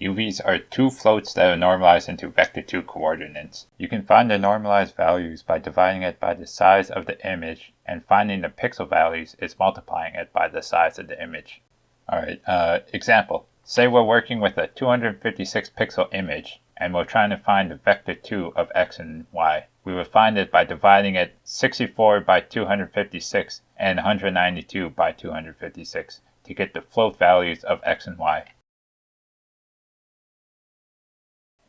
UVs are two floats that are normalized into vector 2 coordinates. You can find the normalized values by dividing it by the size of the image, and finding the pixel values is multiplying it by the size of the image. Alright, example. Say we're working with a 256 pixel image, and we're trying to find the vector 2 of x and y. We would find it by dividing it 64 by 256 and 192 by 256 to get the float values of x and y.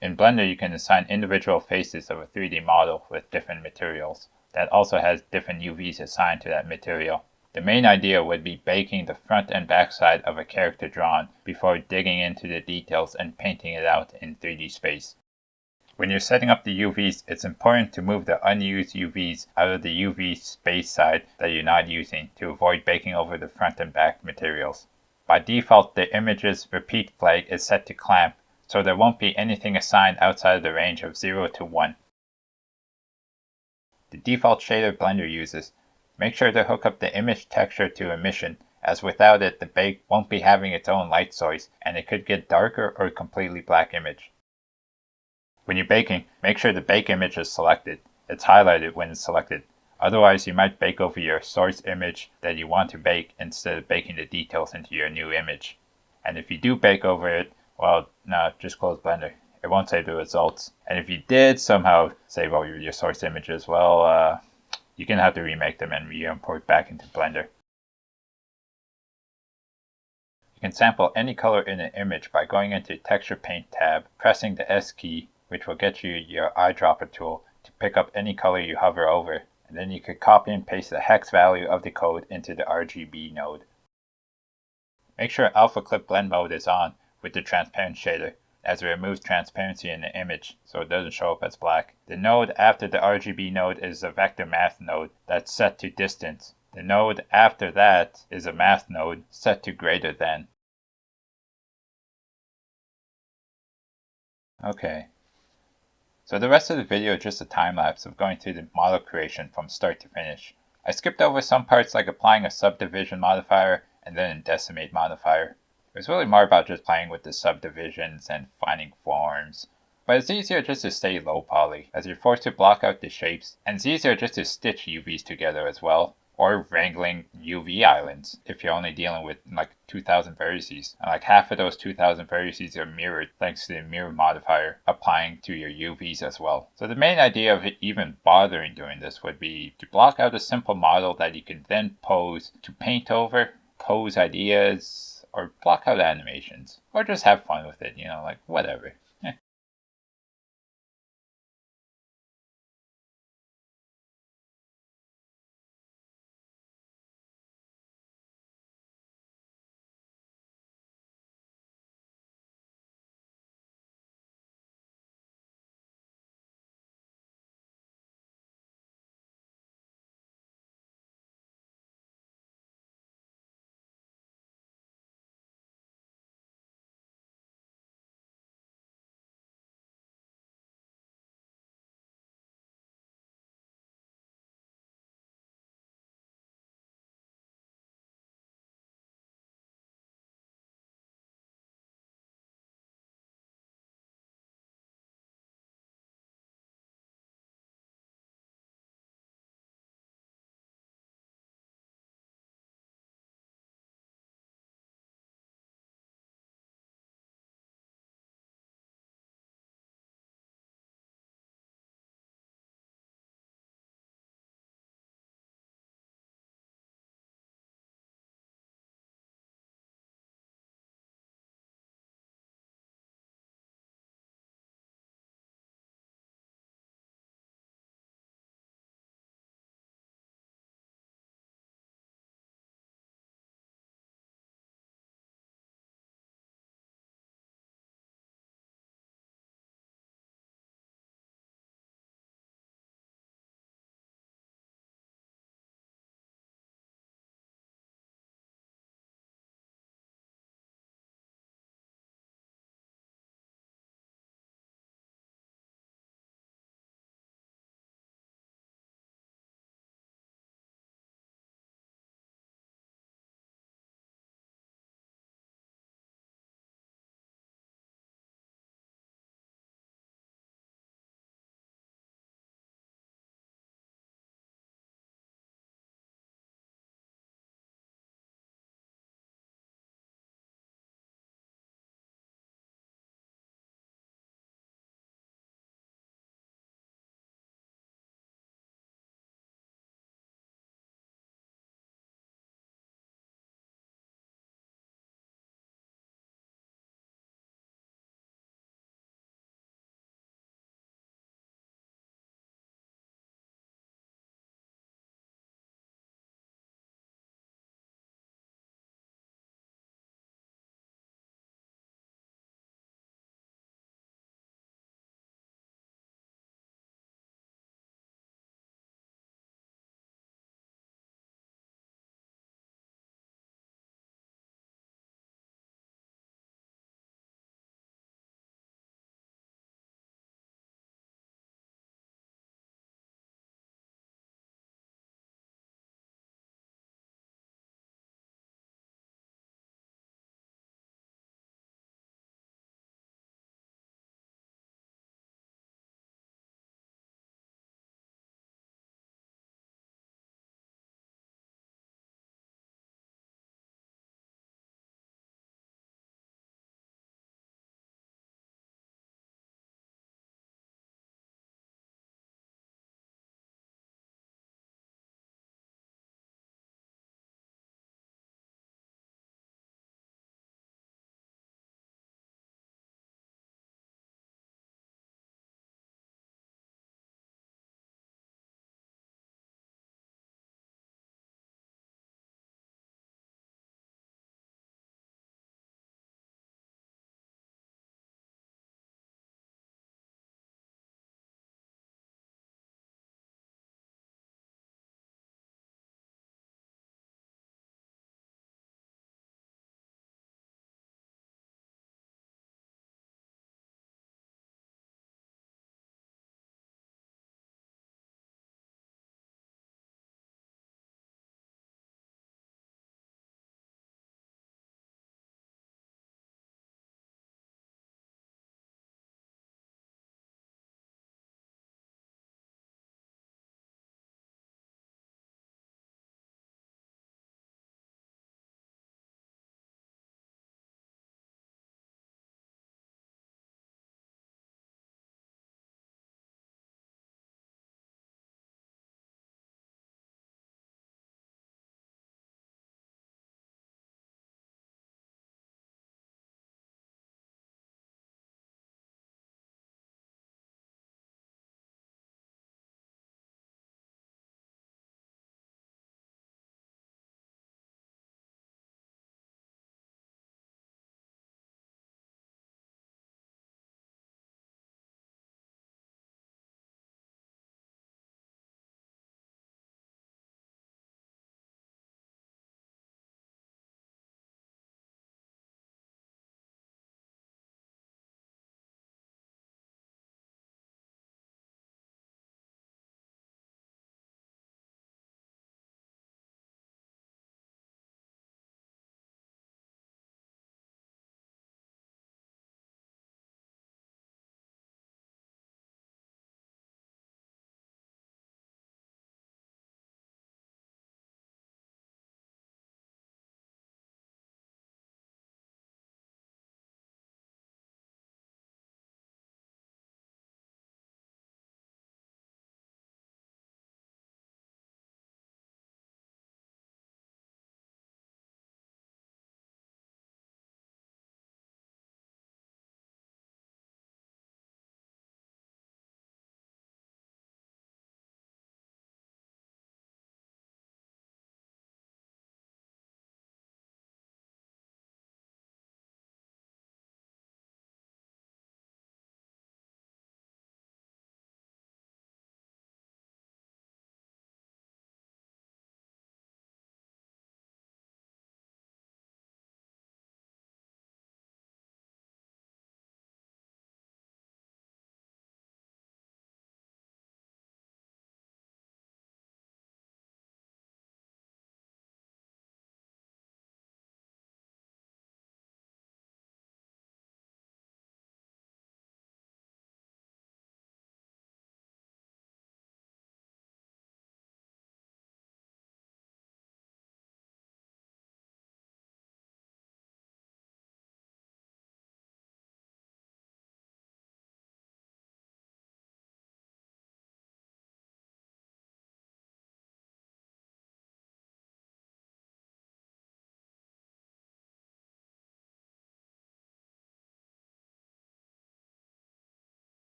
In Blender, you can assign individual faces of a 3D model with different materials that also has different UVs assigned to that material. The main idea would be baking the front and back side of a character drawn before digging into the details and painting it out in 3D space. When you're setting up the UVs, it's important to move the unused UVs out of the UV space side that you're not using to avoid baking over the front and back materials. By default, the image's repeat flag is set to clamp, so there won't be anything assigned outside of the range of 0 to 1. The default shader Blender uses. Make sure to hook up the image texture to emission, as without it the bake won't be having its own light source and it could get darker or a completely black image. When you're baking, make sure the bake image is selected. It's highlighted when it's selected. Otherwise you might bake over your source image that you want to bake instead of baking the details into your new image. And if you do bake over it, well, no, just close Blender. It won't save the results. And if you did somehow save over your source images, well, you're going to have to remake them and re-import back into Blender. You can sample any color in an image by going into Texture Paint tab, pressing the S key, which will get you your eyedropper tool to pick up any color you hover over, and then you could copy and paste the hex value of the code into the RGB node. Make sure Alpha Clip Blend Mode is on with the transparent shader, as it removes transparency in the image so it doesn't show up as black. The node after the RGB node is a vector math node that's set to distance. The node after that is a math node set to greater than. Okay, so the rest of the video is just a time lapse of going through the model creation from start to finish. I skipped over some parts like applying a subdivision modifier and then a decimate modifier. It was really more about just playing with the subdivisions and finding forms. But it's easier just to stay low poly, as you're forced to block out the shapes, and it's easier just to stitch UVs together as well, or wrangling UV islands if you're only dealing with like 2000 vertices. And like half of those 2000 vertices are mirrored thanks to the mirror modifier applying to your UVs as well. So the main idea of even bothering doing this would be to block out a simple model that you can then pose to paint over, pose ideas, or block out animations, or just have fun with it, like whatever.